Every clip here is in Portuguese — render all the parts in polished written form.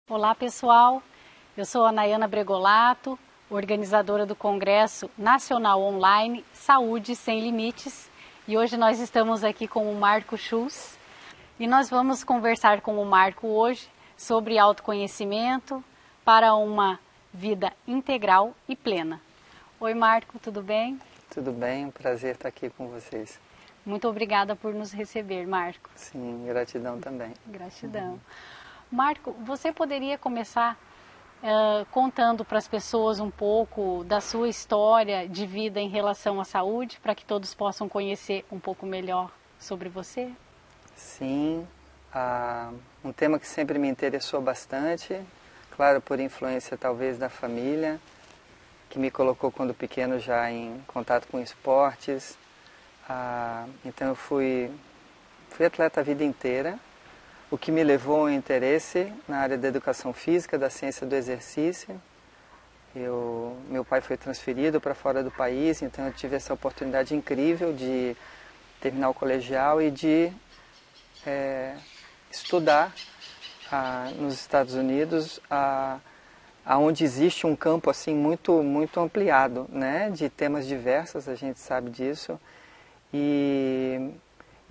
Olá pessoal, eu sou a Nayana Bregolato, organizadora do Congresso Nacional Online Saúde Sem Limites, e hoje nós estamos aqui com o Marco Schultz e nós vamos conversar com o Marco hoje sobre autoconhecimento para uma vida integral e plena. Oi Marco, tudo bem? Tudo bem, um prazer estar aqui com vocês. Muito obrigada por nos receber, Marco. Sim, gratidão também. Gratidão. Marco, você poderia começar contando para as pessoas um pouco da sua história de vida em relação à saúde, para que todos possam conhecer um pouco melhor sobre você? Sim, um tema que sempre me interessou bastante, claro, por influência talvez da família, que me colocou quando pequeno já em contato com esportes. Então eu fui atleta a vida inteira, o que me levou ao interesse na área da educação física, da ciência do exercício. Meu pai foi transferido para fora do país, então eu tive essa oportunidade incrível de terminar o colegial e de estudar nos Estados Unidos, onde existe um campo assim muito ampliado, né, de temas diversos, a gente sabe disso.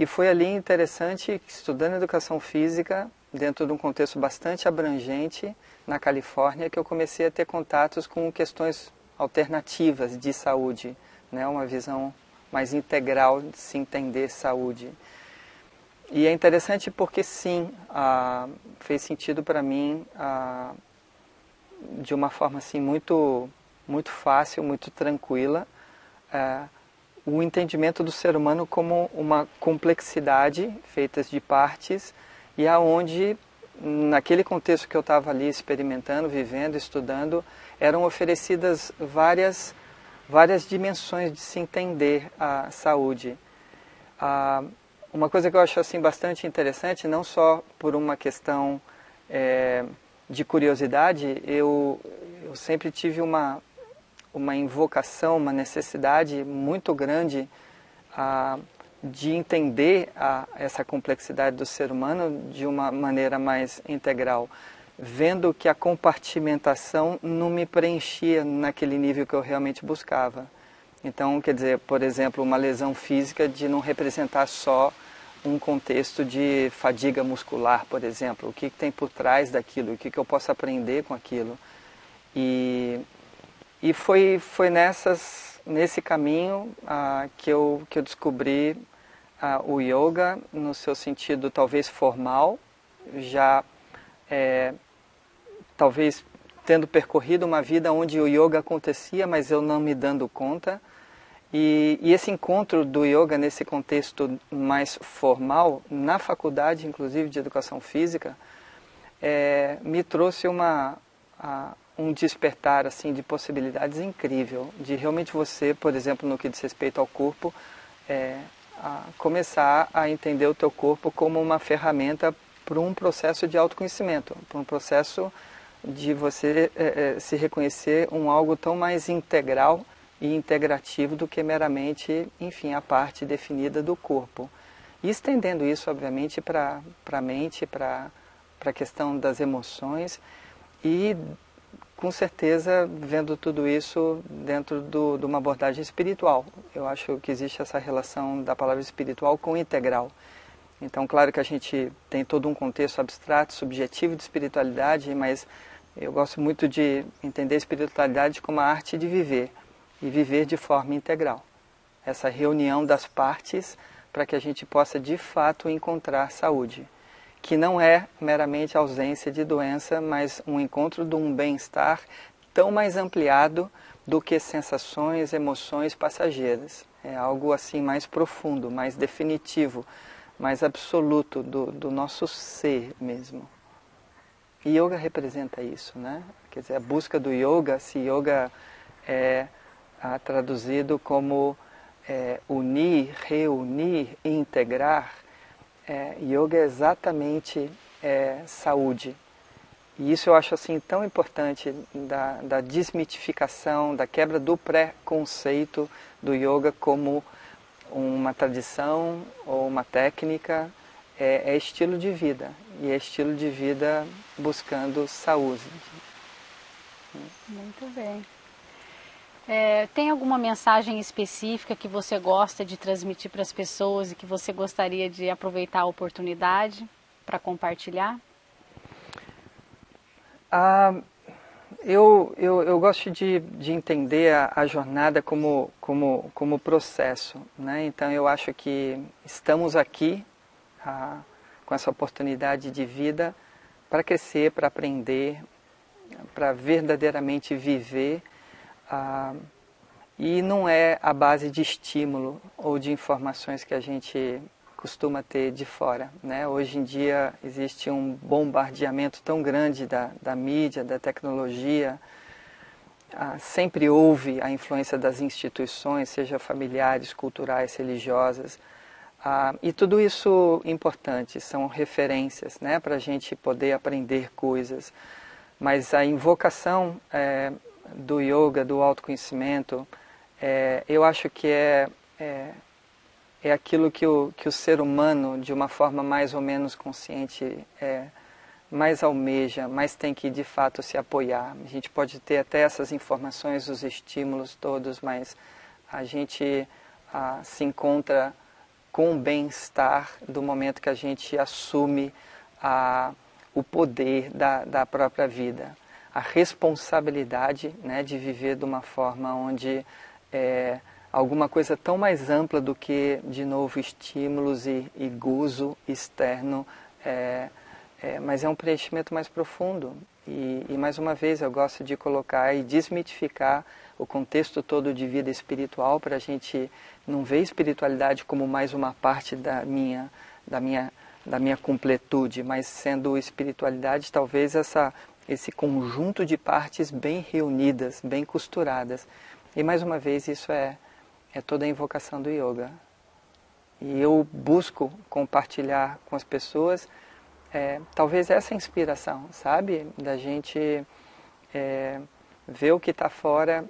E foi ali interessante, estudando educação física, dentro de um contexto bastante abrangente, na Califórnia, que eu comecei a ter contatos com questões alternativas de saúde, né? Uma visão mais integral de se entender saúde. E é interessante porque sim, fez sentido para mim de uma forma assim muito fácil, muito tranquila, o entendimento do ser humano como uma complexidade feita de partes, e aonde, naquele contexto que eu estava ali experimentando, vivendo, estudando, eram oferecidas várias dimensões de se entender a saúde. Uma coisa que eu acho assim bastante interessante, não só por uma questão de curiosidade, eu sempre tive uma invocação, uma necessidade muito grande de entender essa complexidade do ser humano de uma maneira mais integral, vendo que a compartimentação não me preenchia naquele nível que eu realmente buscava. Então, quer dizer, por exemplo, uma lesão física de não representar só um contexto de fadiga muscular, por exemplo, o que tem por trás daquilo, o que eu posso aprender com aquilo. E foi nesse caminho que eu descobri o yoga no seu sentido talvez formal, já talvez tendo percorrido uma vida onde o yoga acontecia, mas eu não me dando conta. E esse encontro do yoga nesse contexto mais formal, na faculdade inclusive de educação física, me trouxe um despertar assim de possibilidades incrível, de realmente você, por exemplo, no que diz respeito ao corpo, começar a entender o teu corpo como uma ferramenta para um processo de autoconhecimento, para um processo de você se reconhecer algo tão mais integral e integrativo do que meramente, enfim, a parte definida do corpo. E estendendo isso, obviamente, para a mente, para a questão das emoções e, com certeza, vendo tudo isso dentro de uma abordagem espiritual. Eu acho que existe essa relação da palavra espiritual com integral. Então, claro que a gente tem todo um contexto abstrato, subjetivo de espiritualidade, mas eu gosto muito de entender a espiritualidade como a arte de viver, e viver de forma integral. Essa reunião das partes para que a gente possa, de fato, encontrar saúde, que não é meramente ausência de doença, mas um encontro de um bem-estar tão mais ampliado do que sensações, emoções passageiras. É algo assim mais profundo, mais definitivo, mais absoluto do nosso ser mesmo. E yoga representa isso, né? Quer dizer, a busca do yoga, se yoga é traduzido como unir, reunir e integrar, yoga é exatamente saúde. E isso eu acho assim tão importante da desmitificação, da quebra do preconceito do yoga como uma tradição ou uma técnica, é estilo de vida. e estilo de vida buscando saúde. Muito bem. Tem alguma mensagem específica que você gosta de transmitir para as pessoas e que você gostaria de aproveitar a oportunidade para compartilhar? Eu gosto de entender a jornada como processo, né? Então eu acho que estamos aqui com essa oportunidade de vida para crescer, para aprender, para verdadeiramente viver, e não é a base de estímulo ou de informações que a gente costuma ter de fora, né? Hoje em dia existe um bombardeamento tão grande da mídia, da tecnologia, sempre houve a influência das instituições, seja familiares, culturais, religiosas, e tudo isso importante, são referências, né, para a gente poder aprender coisas, mas a invocação do yoga, do autoconhecimento, eu acho que é aquilo que o ser humano, de uma forma mais ou menos consciente, mais almeja, mais tem que de fato se apoiar. A gente pode ter até essas informações, os estímulos todos, mas a gente se encontra com o bem-estar do momento que a gente assume o poder da própria vida, a responsabilidade, né, de viver de uma forma onde alguma coisa tão mais ampla do que, de novo, estímulos e gozo externo, mas é um preenchimento mais profundo. E mais uma vez eu gosto de colocar e desmitificar o contexto todo de vida espiritual, para a gente não ver espiritualidade como mais uma parte da minha completude, mas sendo espiritualidade talvez esse conjunto de partes bem reunidas, bem costuradas. E mais uma vez isso é toda a invocação do yoga. E eu busco compartilhar com as pessoas talvez essa inspiração, sabe? Da gente ver o que está fora,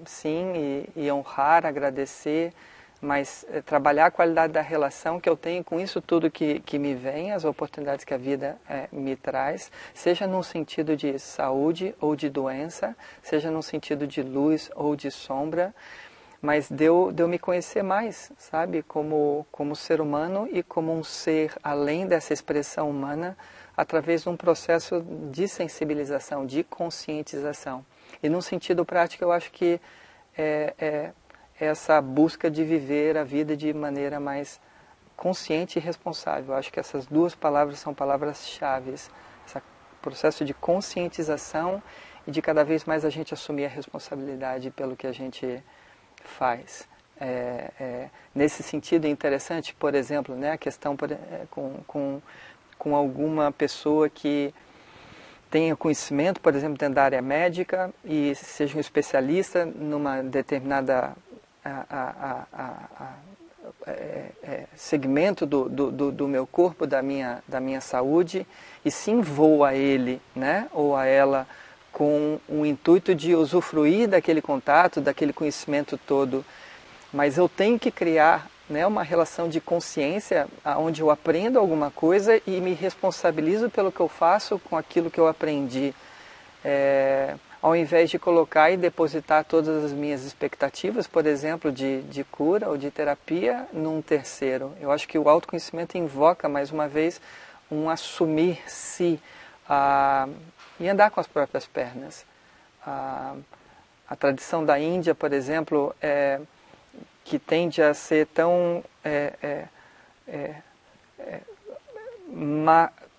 sim, e honrar, agradecer, mas trabalhar a qualidade da relação que eu tenho com isso tudo que me vem, as oportunidades que a vida me traz, seja num sentido de saúde ou de doença, seja num sentido de luz ou de sombra, mas de eu me conhecer mais, sabe, como ser humano e como um ser além dessa expressão humana, através de um processo de sensibilização, de conscientização. E num sentido prático eu acho que essa busca de viver a vida de maneira mais consciente e responsável. Eu acho que essas duas palavras são palavras-chave, esse processo de conscientização e de cada vez mais a gente assumir a responsabilidade pelo que a gente faz. Nesse sentido é interessante, por exemplo, né, a questão com alguma pessoa que tenha conhecimento, por exemplo, dentro da área médica e seja um especialista numa determinada segmento do meu corpo, da minha saúde, e se envolva a ele, né, ou a ela com o intuito de usufruir daquele contato, daquele conhecimento todo. Mas eu tenho que criar, né, uma relação de consciência onde eu aprendo alguma coisa e me responsabilizo pelo que eu faço com aquilo que eu aprendi, ao invés de colocar e depositar todas as minhas expectativas, por exemplo, de cura ou de terapia, num terceiro. Eu acho que o autoconhecimento invoca, mais uma vez, um assumir-se e andar com as próprias pernas. A tradição da Índia, por exemplo, que tende a ser tão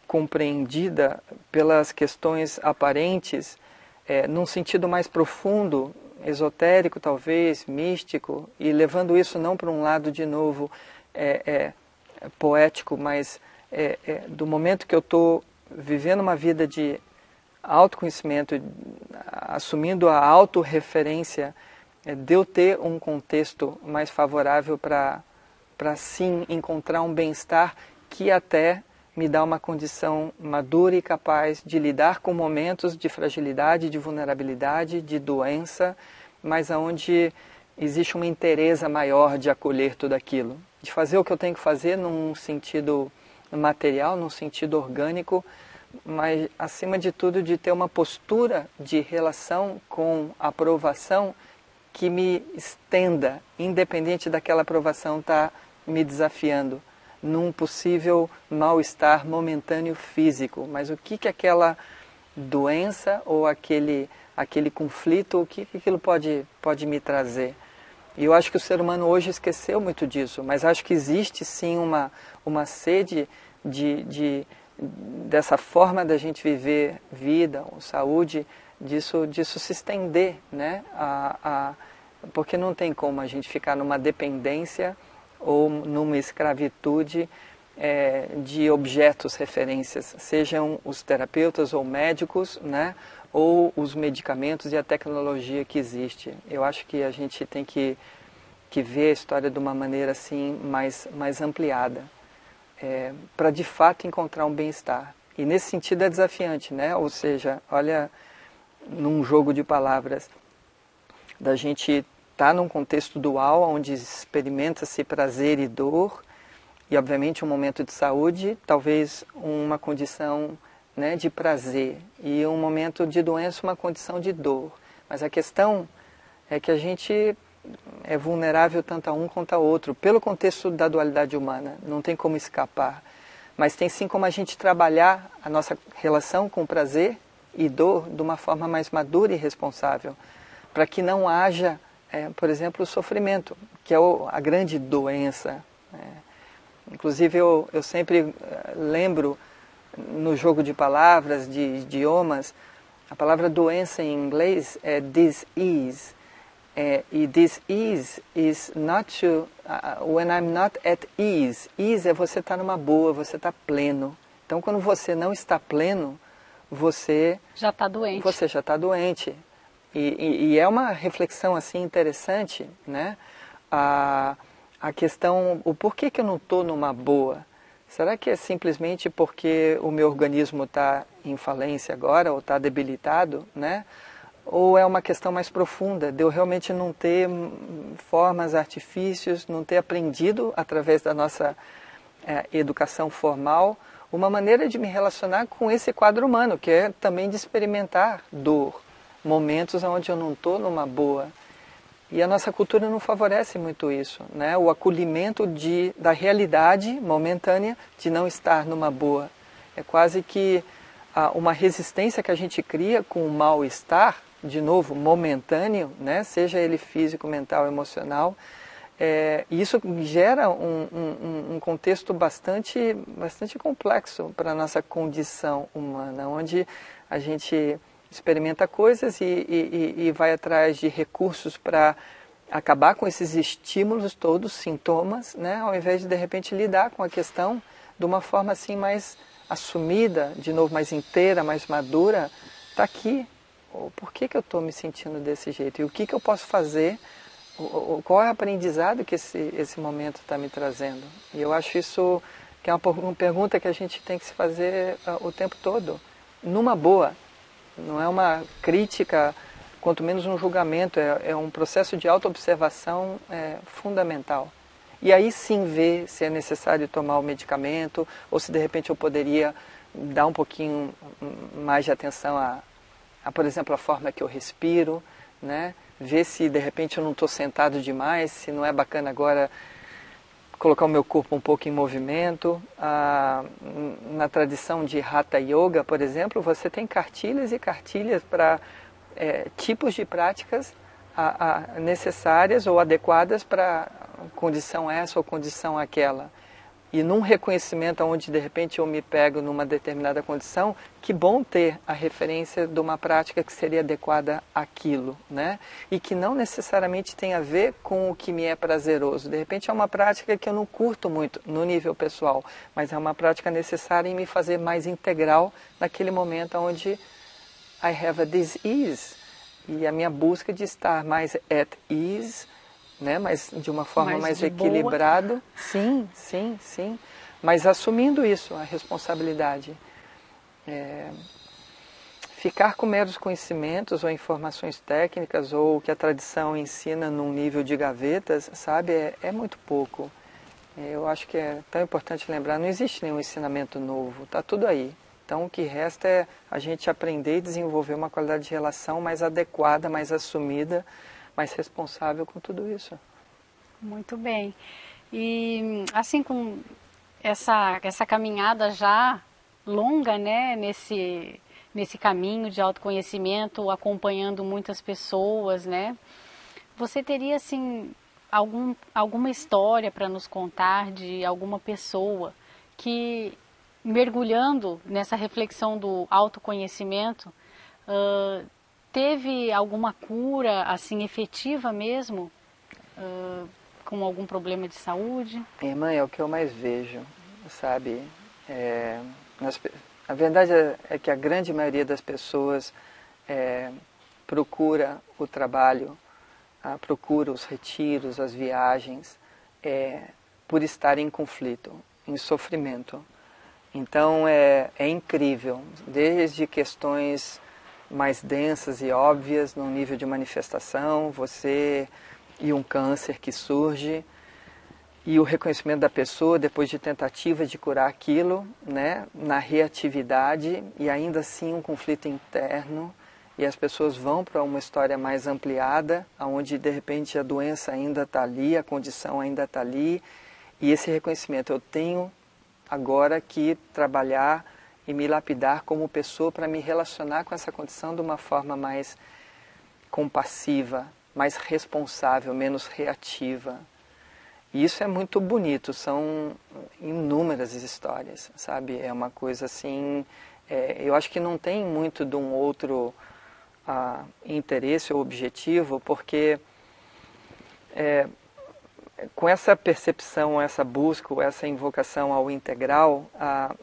compreendida pelas questões aparentes, num sentido mais profundo, esotérico talvez, místico, e levando isso não para um lado de novo poético, mas do momento que eu estou vivendo uma vida de autoconhecimento, assumindo a autorreferência, de eu ter um contexto mais favorável para sim encontrar um bem-estar que até me dá uma condição madura e capaz de lidar com momentos de fragilidade, de vulnerabilidade, de doença, mas onde existe uma inteireza maior de acolher tudo aquilo, de fazer o que eu tenho que fazer num sentido material, num sentido orgânico, mas acima de tudo de ter uma postura de relação com a aprovação que me estenda, independente daquela aprovação estar me desafiando, num possível mal-estar momentâneo físico. Mas o que aquela doença ou aquele conflito, o que aquilo pode me trazer? E eu acho que o ser humano hoje esqueceu muito disso, mas acho que existe sim uma sede dessa forma da gente viver vida, saúde, disso se estender, né? Porque não tem como a gente ficar numa dependência ou numa escravitude de objetos, referências, sejam os terapeutas ou médicos, né? Ou os medicamentos e a tecnologia que existe. Eu acho que a gente tem que ver a história de uma maneira assim mais ampliada, para de fato encontrar um bem-estar. E nesse sentido é desafiante, né? Ou seja, olha, num jogo de palavras, da gente estar num contexto dual, onde experimenta-se prazer e dor, e obviamente um momento de saúde, talvez uma condição, né, de prazer, e um momento de doença, uma condição de dor. Mas a questão é que a gente é vulnerável tanto a um quanto a outro, pelo contexto da dualidade humana, não tem como escapar. Mas tem sim como a gente trabalhar a nossa relação com prazer e dor de uma forma mais madura e responsável, para que não haja, por exemplo, o sofrimento, que é a grande doença. Inclusive eu sempre lembro, no jogo de palavras, de idiomas, a palavra doença em inglês é disease. E disease is not to, when I'm not at ease. Ease é você estar numa boa, você está pleno. Então quando você não está pleno, você já está doente. Você já está doente. E é uma reflexão assim interessante, né? A questão, o porquê que eu não estou numa boa? Será que é simplesmente porque o meu organismo está em falência agora, ou está debilitado, né? Ou é uma questão mais profunda, de eu realmente não ter formas, artifícios, não ter aprendido através da nossa educação formal, uma maneira de me relacionar com esse quadro humano, que é também de experimentar dor, momentos onde eu não estou numa boa. E a nossa cultura não favorece muito isso, né? O acolhimento da realidade momentânea de não estar numa boa. É quase que uma resistência que a gente cria com o mal-estar, de novo, momentâneo, né? Seja ele físico, mental, emocional. E isso gera um contexto bastante complexo para a nossa condição humana, onde a gente experimenta coisas e vai atrás de recursos para acabar com esses estímulos todos, sintomas, né? Ao invés de repente lidar com a questão de uma forma assim mais assumida, de novo mais inteira, mais madura. Está aqui, por que eu estou me sentindo desse jeito? E o que eu posso fazer? Qual é o aprendizado que esse momento está me trazendo? E eu acho isso que é uma pergunta que a gente tem que se fazer o tempo todo, numa boa. Não é uma crítica, quanto menos um julgamento, é um processo de autoobservação fundamental. E aí sim ver se é necessário tomar o medicamento, ou se de repente eu poderia dar um pouquinho mais de atenção por exemplo, a forma que eu respiro, né? Ver se de repente eu não estou sentado demais, se não é bacana agora colocar o meu corpo um pouco em movimento. Na tradição de Hatha Yoga, por exemplo, você tem cartilhas e cartilhas para tipos de práticas necessárias ou adequadas para condição essa ou condição aquela. E num reconhecimento onde de repente eu me pego numa determinada condição, que bom ter a referência de uma prática que seria adequada àquilo, né? E que não necessariamente tem a ver com o que me é prazeroso. De repente é uma prática que eu não curto muito no nível pessoal, mas é uma prática necessária em me fazer mais integral naquele momento onde I have a disease. E a minha busca de estar mais at ease, né? Mas de uma forma mais equilibrada. Sim. Mas assumindo isso, a responsabilidade. Ficar com meros conhecimentos ou informações técnicas ou o que a tradição ensina num nível de gavetas, sabe, é muito pouco. Eu acho que é tão importante lembrar, não existe nenhum ensinamento novo, está tudo aí. Então o que resta é a gente aprender e desenvolver uma qualidade de relação mais adequada, mais assumida, mais responsável com tudo isso. Muito bem. E assim, com essa caminhada já longa, né, nesse caminho de autoconhecimento, acompanhando muitas pessoas, né? Você teria, assim, alguma história para nos contar de alguma pessoa que, mergulhando nessa reflexão do autoconhecimento, teve alguma cura, assim, efetiva mesmo, com algum problema de saúde? Irmã, é o que eu mais vejo, sabe? A verdade é que a grande maioria das pessoas procura o trabalho, procura os retiros, as viagens, por estar em conflito, em sofrimento. Então é incrível, desde questões mais densas e óbvias no nível de manifestação, você e um câncer que surge, e o reconhecimento da pessoa depois de tentativas de curar aquilo, né, na reatividade, e ainda assim um conflito interno, e as pessoas vão para uma história mais ampliada, onde de repente a doença ainda está ali, a condição ainda está ali, e esse reconhecimento, eu tenho agora que trabalhar e me lapidar como pessoa para me relacionar com essa condição de uma forma mais compassiva, mais responsável, menos reativa. E isso é muito bonito, são inúmeras histórias, sabe? É uma coisa assim, eu acho que não tem muito de um outro interesse ou objetivo, porque com essa percepção, essa busca, essa invocação ao integral,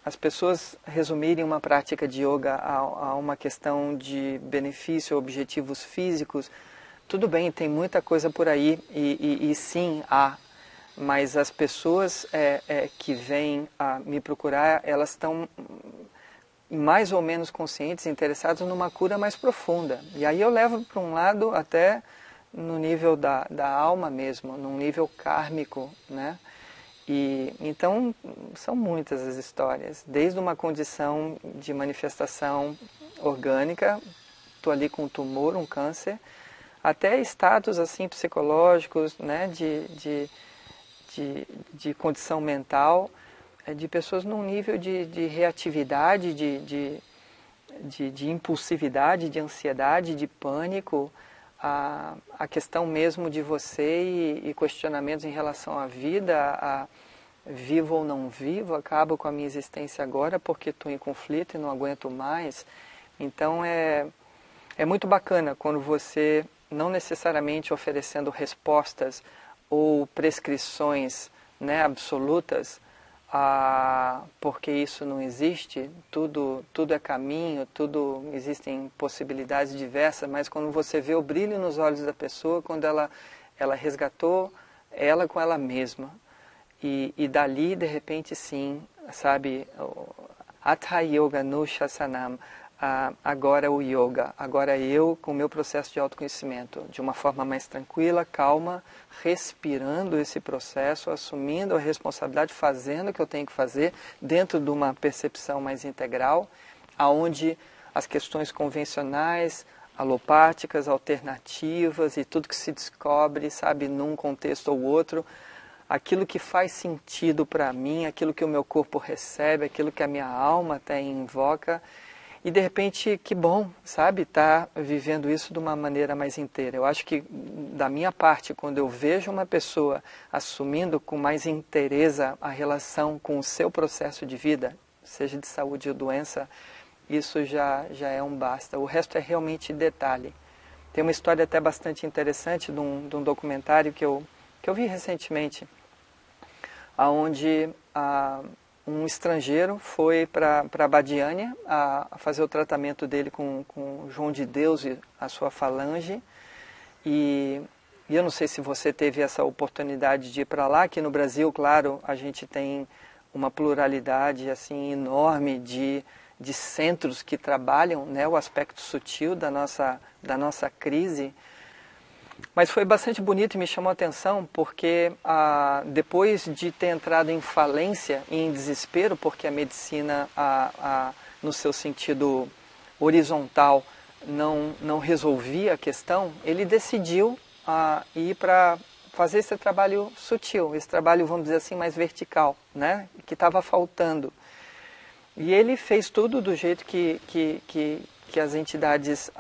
as pessoas resumirem uma prática de yoga a uma questão de benefício, objetivos físicos, tudo bem, tem muita coisa por aí, e sim, há. Mas as pessoas que vêm me procurar, elas estão mais ou menos conscientes, interessadas numa cura mais profunda. E aí eu levo para um lado até no nível da alma mesmo, num nível kármico, né? E então são muitas as histórias, desde uma condição de manifestação orgânica, estou ali com um tumor, um câncer, até estados assim psicológicos, né? De condição mental, de pessoas num nível de reatividade, de impulsividade, de ansiedade, de pânico, a questão mesmo de você e questionamentos em relação à vida, a vivo ou não vivo, acabo com a minha existência agora porque estou em conflito e não aguento mais. Então é muito bacana quando você, não necessariamente oferecendo respostas ou prescrições, né, absolutas, porque isso não existe, tudo é caminho, existem possibilidades diversas, mas quando você vê o brilho nos olhos da pessoa, quando ela resgatou ela com ela mesma, e dali, de repente, sim, sabe, Hatha Yoga no Shasanam, agora o yoga, agora eu com o meu processo de autoconhecimento, de uma forma mais tranquila, calma, respirando esse processo, assumindo a responsabilidade, fazendo o que eu tenho que fazer, dentro de uma percepção mais integral, aonde as questões convencionais, alopáticas, alternativas e tudo que se descobre, sabe, num contexto ou outro, aquilo que faz sentido para mim, aquilo que o meu corpo recebe, aquilo que a minha alma até invoca. E de repente, que bom, sabe, estar vivendo isso de uma maneira mais inteira. Eu acho que, da minha parte, quando eu vejo uma pessoa assumindo com mais inteireza a relação com o seu processo de vida, seja de saúde ou doença, isso já é um basta. O resto é realmente detalhe. Tem uma história até bastante interessante de um documentário que eu vi recentemente, onde um estrangeiro foi para Badiânia a fazer o tratamento dele com João de Deus e a sua falange. E eu não sei se você teve essa oportunidade de ir para lá. Aqui no Brasil, claro, a gente tem uma pluralidade assim enorme de centros que trabalham, né, o aspecto sutil da nossa crise. Mas foi bastante bonito e me chamou a atenção porque depois de ter entrado em falência e em desespero, porque a medicina, no seu sentido horizontal, não resolvia a questão, ele decidiu ir para fazer esse trabalho sutil, esse trabalho, vamos dizer assim, mais vertical, né? Que estava faltando. E ele fez tudo do jeito que as entidades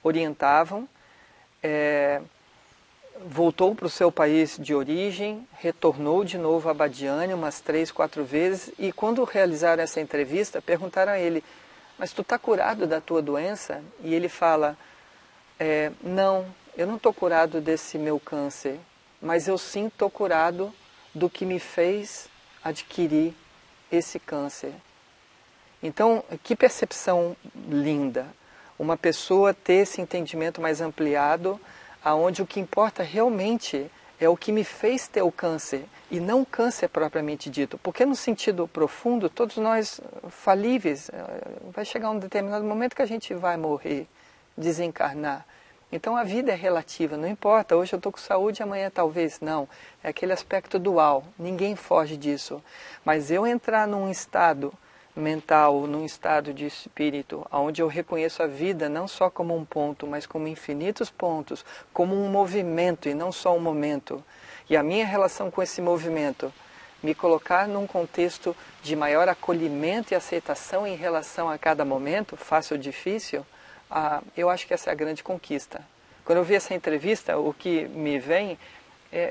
orientavam, voltou para o seu país de origem, retornou de novo a Abadiânia umas 3, 4 vezes, e quando realizaram essa entrevista, perguntaram a ele, mas tu está curado da tua doença? E ele fala, não, eu não estou curado desse meu câncer, mas eu sim estou curado do que me fez adquirir esse câncer. Então, que percepção linda, uma pessoa ter esse entendimento mais ampliado, aonde o que importa realmente é o que me fez ter o câncer, e não o câncer propriamente dito, porque no sentido profundo, todos nós falíveis, vai chegar um determinado momento que a gente vai morrer, desencarnar. Então a vida é relativa, não importa, hoje eu estou com saúde, amanhã talvez não. É aquele aspecto dual, ninguém foge disso. Mas eu entrar num estado mental, num estado de espírito, onde eu reconheço a vida não só como um ponto, mas como infinitos pontos, como um movimento e não só um momento. E a minha relação com esse movimento, me colocar num contexto de maior acolhimento e aceitação em relação a cada momento, fácil ou difícil, eu acho que essa é a grande conquista. Quando eu vi essa entrevista, o que me vem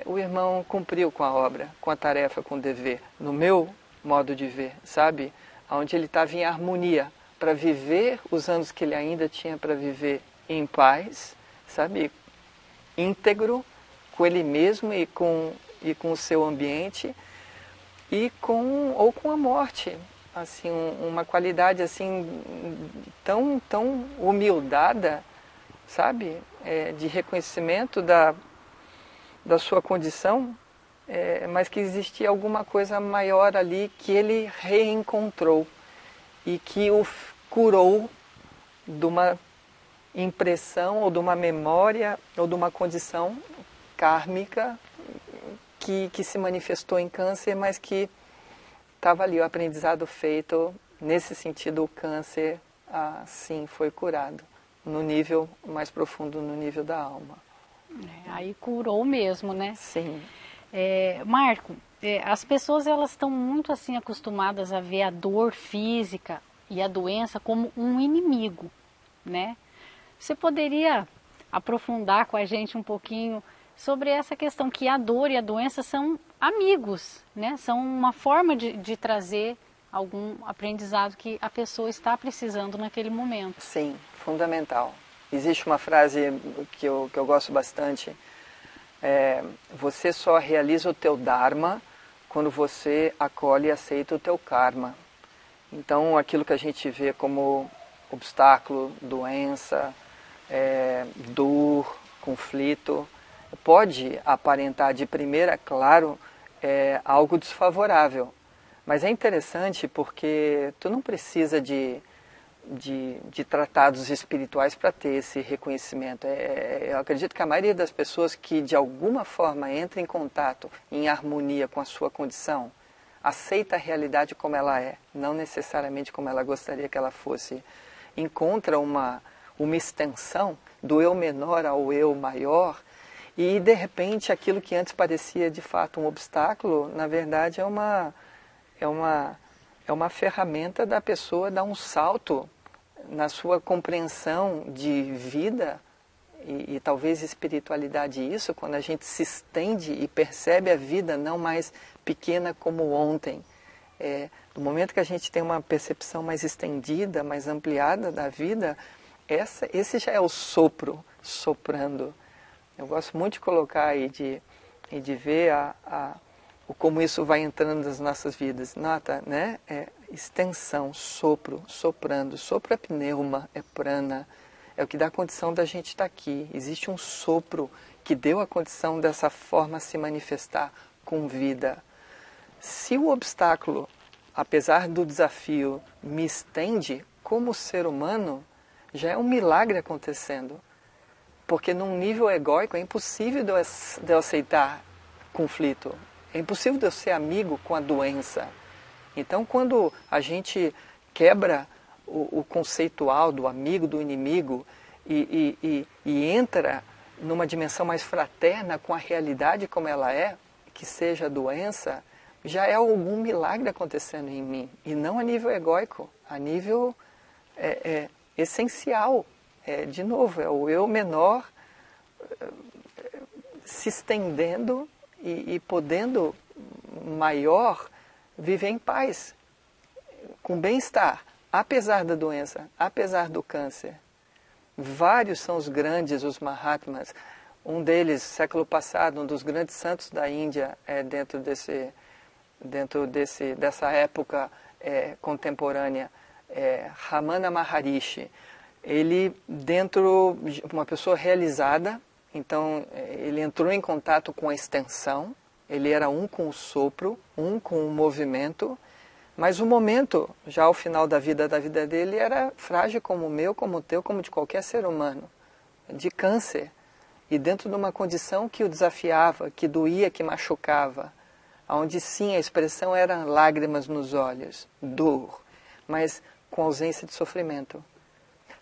o irmão cumpriu com a obra, com a tarefa, com o dever, no meu modo de ver, sabe? Onde ele estava em harmonia, para viver os anos que ele ainda tinha para viver em paz, sabe? Íntegro, com ele mesmo e com o seu ambiente, ou com a morte. Assim, uma qualidade assim tão humildada, sabe, de reconhecimento da sua condição, mas que existia alguma coisa maior ali que ele reencontrou e que o curou de uma impressão ou de uma memória ou de uma condição kármica que se manifestou em câncer, mas que estava ali o aprendizado feito. Nesse sentido, o câncer, sim, foi curado, no nível mais profundo, no nível da alma. Aí curou mesmo, né? Sim. Marco, as pessoas elas estão muito assim acostumadas a ver a dor física e a doença como um inimigo, né? Você poderia aprofundar com a gente um pouquinho sobre essa questão que a dor e a doença são amigos, né? São uma forma de trazer algum aprendizado que a pessoa está precisando naquele momento. Sim, fundamental. Existe uma frase que eu gosto bastante, você só realiza o teu Dharma quando você acolhe e aceita o teu Karma. Então aquilo que a gente vê como obstáculo, doença, dor, conflito, pode aparentar de primeira, claro, algo desfavorável. Mas é interessante porque tu não precisa de tratados espirituais para ter esse reconhecimento. Eu acredito que a maioria das pessoas que de alguma forma entra em contato, em harmonia com a sua condição, aceita a realidade como ela é, não necessariamente como ela gostaria que ela fosse, encontra uma extensão do eu menor ao eu maior, e de repente aquilo que antes parecia de fato um obstáculo, na verdade é uma ferramenta da pessoa dar um salto na sua compreensão de vida e talvez espiritualidade. Isso quando a gente se estende e percebe a vida não mais pequena como ontem. No momento que a gente tem uma percepção mais estendida, mais ampliada da vida, esse já é o sopro, soprando. Eu gosto muito de colocar aí, de ver como isso vai entrando nas nossas vidas. Nota, né? Extensão, sopro, soprando. Sopro é pneuma, é prana. É o que dá a condição da gente estar aqui. Existe um sopro que deu a condição dessa forma se manifestar com vida. Se o obstáculo, apesar do desafio, me estende como ser humano, já é um milagre acontecendo. Porque num nível egóico é impossível de eu aceitar conflito. É impossível de eu ser amigo com a doença. Então, quando a gente quebra o conceitual do amigo, do inimigo, e entra numa dimensão mais fraterna com a realidade como ela é, que seja a doença, já é algum milagre acontecendo em mim. E não a nível egóico, a nível essencial. De novo, é o eu menor se estendendo e podendo maior viver em paz, com bem-estar, apesar da doença, apesar do câncer. Vários são os grandes, os Mahatmas. Um deles, século passado, um dos grandes santos da Índia, dessa época contemporânea, Ramana Maharishi. Ele, uma pessoa realizada, então ele entrou em contato com a extensão, ele era um com o sopro, um com o movimento, mas o momento, já ao final da vida dele, era frágil como o meu, como o teu, como de qualquer ser humano, de câncer, e dentro de uma condição que o desafiava, que doía, que machucava, onde sim a expressão era lágrimas nos olhos, dor, mas com ausência de sofrimento.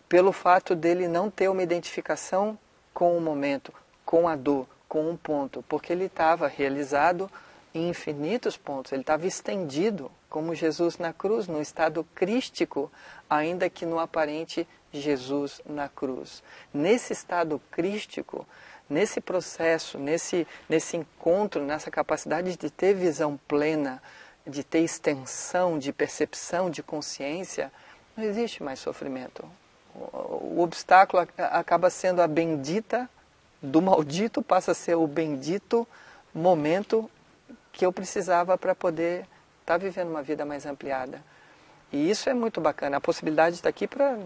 Pelo fato dele não ter uma identificação com o momento, com a dor, com um ponto, porque ele estava realizado em infinitos pontos, ele estava estendido, como Jesus na cruz, no estado crístico, ainda que no aparente Jesus na cruz. Nesse estado crístico, nesse processo, nesse encontro, nessa capacidade de ter visão plena, de ter extensão, de percepção, de consciência, não existe mais sofrimento. O obstáculo acaba sendo a bendita, do maldito passa a ser o bendito momento que eu precisava para poder estar vivendo uma vida mais ampliada. E isso é muito bacana. A possibilidade está aqui para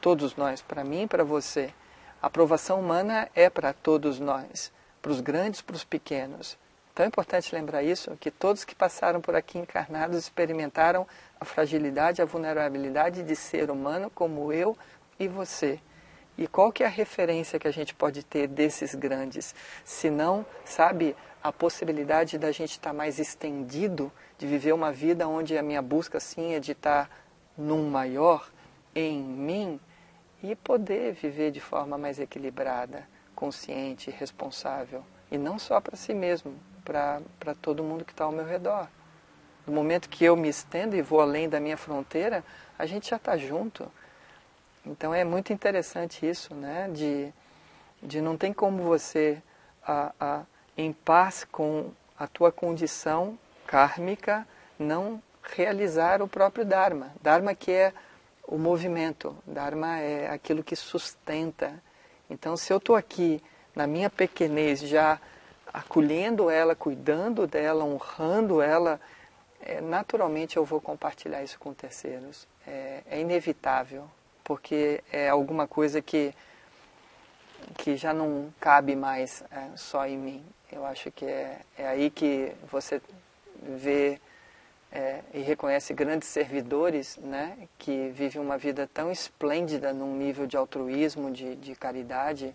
todos nós, para mim e para você. A aprovação humana é para todos nós, para os grandes, para os pequenos. Então é importante lembrar isso, que todos que passaram por aqui encarnados experimentaram a fragilidade, a vulnerabilidade de ser humano como eu e você. E qual que é a referência que a gente pode ter desses grandes? Se não, sabe, a possibilidade da gente estar mais estendido, de viver uma vida onde a minha busca, sim, é de estar num maior, em mim, e poder viver de forma mais equilibrada, consciente, responsável. E não só para si mesmo, para todo mundo que está ao meu redor. No momento que eu me estendo e vou além da minha fronteira, a gente já está junto. Então é muito interessante isso, né? De não tem como você, em paz com a tua condição kármica, não realizar o próprio Dharma. Dharma que é o movimento, Dharma é aquilo que sustenta. Então se eu estou aqui na minha pequenez já acolhendo ela, cuidando dela, honrando ela, naturalmente eu vou compartilhar isso com terceiros. É inevitável, porque é alguma coisa que já não cabe mais só em mim. Eu acho que é aí que você vê e reconhece grandes servidores, né, que vivem uma vida tão esplêndida num nível de altruísmo, de caridade,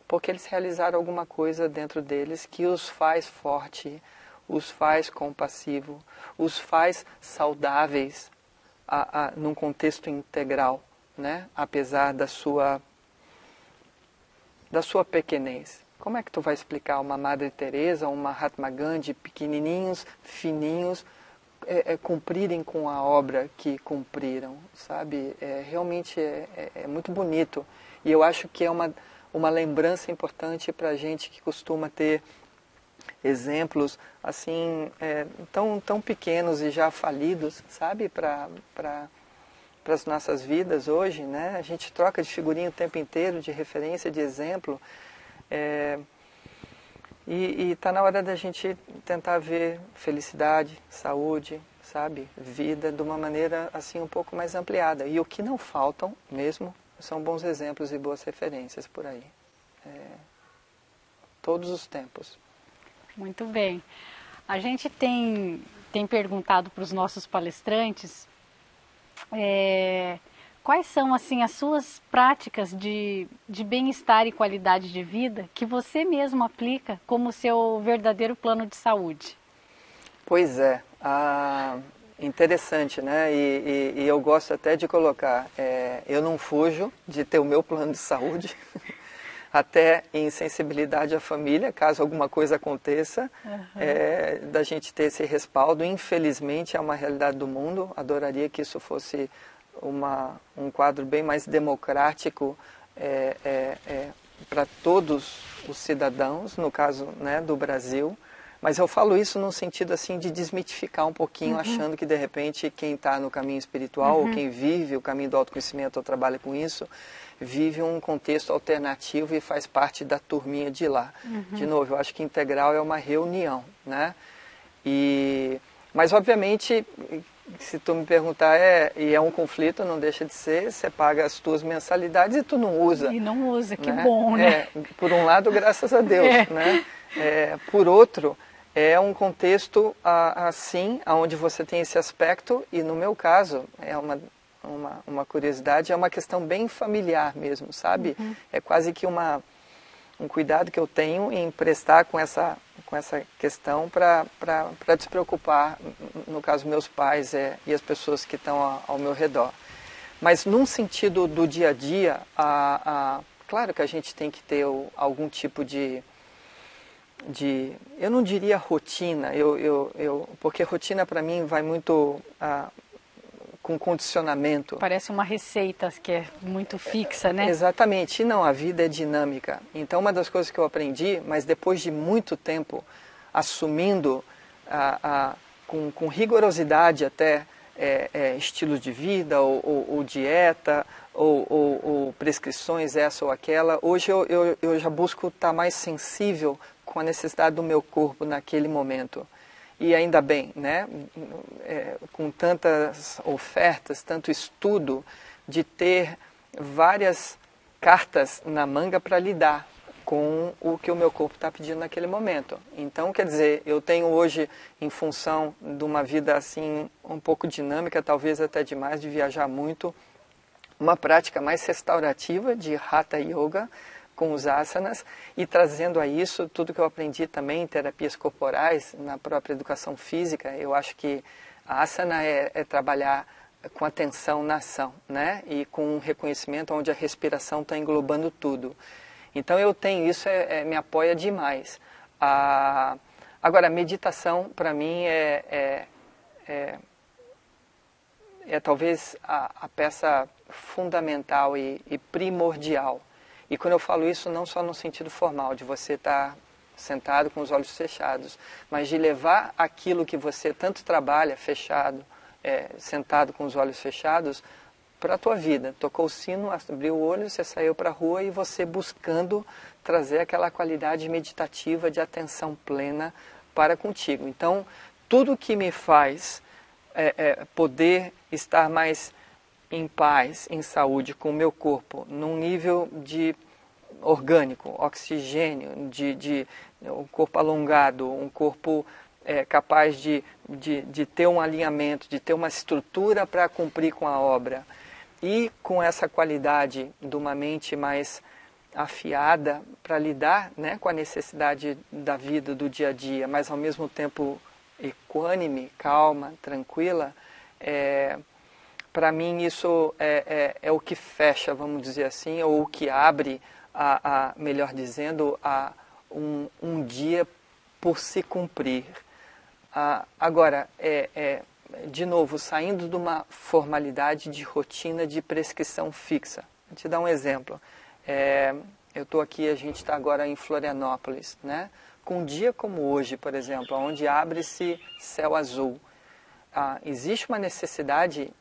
porque eles realizaram alguma coisa dentro deles que os faz forte, os faz compassivo, os faz saudáveis num contexto integral, né, apesar da sua pequenez. Como é que tu vai explicar uma Madre Teresa, uma Mahatma Gandhi, pequenininhos, fininhos, cumprirem com a obra que cumpriram, sabe? Realmente é muito bonito. E eu acho que é uma lembrança importante para a gente que costuma ter exemplos assim tão pequenos e já falidos, sabe? Para as nossas vidas hoje, né? A gente troca de figurinha o tempo inteiro, de referência, de exemplo. E está na hora da gente tentar ver felicidade, saúde, sabe, vida de uma maneira assim um pouco mais ampliada. E o que não faltam mesmo são bons exemplos e boas referências por aí. Todos os tempos. Muito bem. A gente tem perguntado para os nossos palestrantes quais são assim as suas práticas de bem-estar e qualidade de vida que você mesmo aplica como seu verdadeiro plano de saúde? Pois é, interessante, né? E eu gosto até de colocar, eu não fujo de ter o meu plano de saúde, até em sensibilidade à família, caso alguma coisa aconteça, da gente ter esse respaldo. Infelizmente é uma realidade do mundo, adoraria que isso fosse um quadro bem mais democrático para todos os cidadãos, no caso, né, do Brasil. Mas eu falo isso no sentido assim de desmitificar um pouquinho, achando que de repente quem está no caminho espiritual, ou quem vive o caminho do autoconhecimento ou trabalha com isso, vive um contexto alternativo e faz parte da turminha de lá. De novo, eu acho que integral é uma reunião, né? Mas obviamente, se tu me perguntar, e é um conflito, não deixa de ser, você paga as tuas mensalidades e tu não usa. E não usa, que né? bom, né? Por um lado, graças a Deus, né? Por outro, é um contexto assim, onde você tem esse aspecto, e no meu caso, é uma curiosidade, é uma questão bem familiar mesmo, sabe? É quase que um cuidado que eu tenho em prestar com essa questão para despreocupar, no caso, meus pais e as pessoas que estão ao meu redor. Mas num sentido do dia a dia, claro que a gente tem que ter algum tipo de eu não diria rotina, porque rotina para mim vai muito com condicionamento. Parece uma receita que é muito fixa, né? Exatamente, não, a vida é dinâmica. Então uma das coisas que eu aprendi, mas depois de muito tempo assumindo com rigorosidade até estilo de vida ou dieta ou prescrições essa ou aquela, hoje eu já busco estar mais sensível com a necessidade do meu corpo naquele momento. E ainda bem, né? Com tantas ofertas, tanto estudo, de ter várias cartas na manga para lidar com o que o meu corpo está pedindo naquele momento. Então, quer dizer, eu tenho hoje, em função de uma vida assim um pouco dinâmica, talvez até demais, de viajar muito, uma prática mais restaurativa de Hatha Yoga, com os asanas, e trazendo a isso tudo que eu aprendi também em terapias corporais, na própria educação física. Eu acho que a asana é trabalhar com atenção na ação, né? E com um reconhecimento onde a respiração está englobando tudo. Então eu tenho isso, me apoia demais. Agora, a meditação para mim é talvez a peça fundamental e primordial. E quando eu falo isso, não só no sentido formal, de você estar sentado com os olhos fechados, mas de levar aquilo que você tanto trabalha, fechado, sentado com os olhos fechados, para a tua vida. Tocou o sino, abriu o olho, você saiu para a rua e você buscando trazer aquela qualidade meditativa de atenção plena para contigo. Então, tudo que me faz poder estar mais em paz, em saúde com o meu corpo, num nível de orgânico, oxigênio, de um corpo alongado, um corpo capaz de ter um alinhamento, de ter uma estrutura para cumprir com a obra, e com essa qualidade de uma mente mais afiada para lidar, né, com a necessidade da vida, do dia a dia, mas ao mesmo tempo equânime, calma, tranquila, para mim isso é o que fecha, vamos dizer assim, ou o que abre, melhor dizendo, um dia por se cumprir. Agora, de novo, saindo de uma formalidade de rotina de prescrição fixa. Vou te dar um exemplo. Eu estou aqui, a gente está agora em Florianópolis, né? Com um dia como hoje, por exemplo, onde abre-se céu azul. Existe uma necessidade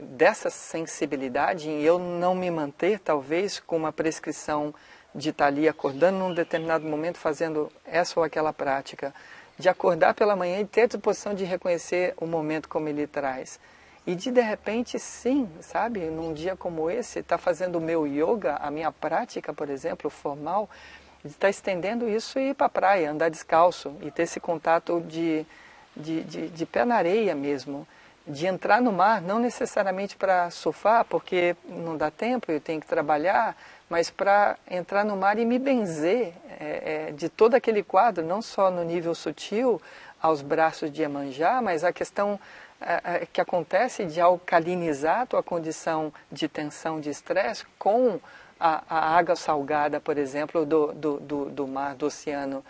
dessa sensibilidade em eu não me manter, talvez, com uma prescrição de estar ali acordando num determinado momento, fazendo essa ou aquela prática, de acordar pela manhã e ter a disposição de reconhecer o momento como ele traz. E de repente, sim, sabe, num dia como esse, estar fazendo o meu yoga, a minha prática, por exemplo, formal, de estar estendendo isso e ir para a praia, andar descalço e ter esse contato de pé na areia mesmo, de entrar no mar, não necessariamente para surfar, porque não dá tempo, eu tenho que trabalhar, mas para entrar no mar e me benzer de todo aquele quadro, não só no nível sutil, aos braços de Iemanjá, mas a questão que acontece de alcalinizar a tua condição de tensão, de estresse, com a água salgada, por exemplo, do mar, do oceano.